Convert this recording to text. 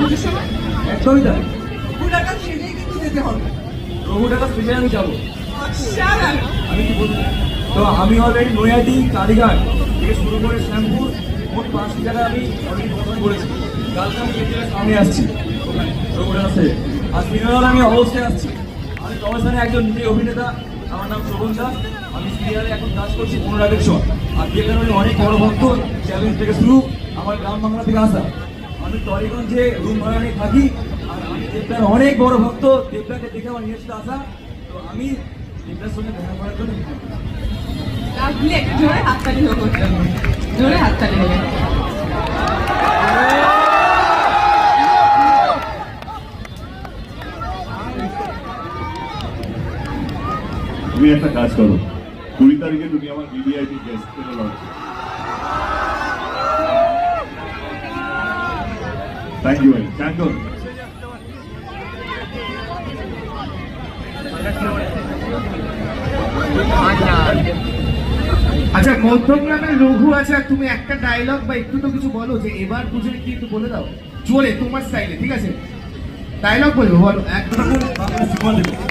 পুজোর সময় একদমই তাই। প্রভু ডাকাত সেজেই কিন্তু যেতে হবে। প্রভু টাকা স্পেশাল আমি যাবো। অসাধারণ। আমি কি বলবো, তো আমি অলরেডি নৈহাটি কালীঘাট থেকে শুরু করে শ্যামপুর মোট 5টি জায়গায় আমি অলরেডি প্রোগ্রাম করেছি। কালকে আমি কেজিএর সামনে আসছি ওখানে প্রভু টাকা সেজে। আর সিনেমার আমি অবশ্যই আসছি। আমি কমিশনে একজন নিজে অভিনেতা, আমার নাম শোভন দাস। আমি সিরিয়ালে এখন কাজ করছি অনুরাগের ছোঁয়া। আর যেখানে আমি অনেক বড় ভক্ত, চ্যালেঞ্জ থেকে শুরু, আমার গ্রাম বাংলা থেকে আসা। আমি টলিগঞ্জে রুম ভাড়া নিয়ে থাকি। আর আমি দেবদার অনেক বড় ভক্ত, দেবদাকে দেখে আমার নিজস্ব আসা। তো আমি দেবদার সঙ্গে দেখা করার জন্য লাভলি, একটু জোরে হাততালি হোক, জোরে হাততালি হবে। তুমি একটা কাজ করো, 20 তারিখে তুমি আমার ভিভিআইপি গেস্ট পেলে লঞ্চ। থ্যাংক ইউ ভাই, থ্যাংক ইউ। আচ্ছা, মধ্যমগ্রামের রঘু আছে, আর তুমি একটা ডায়লগ বা একটু তো কিছু বলো যে এবার পুজোয় কি একটু বলে দাও জোরে তোমার স্টাইলে, ঠিক আছে? ডায়লগ বলবো, বলো একটা। বাংলা সিনেমা দেখো।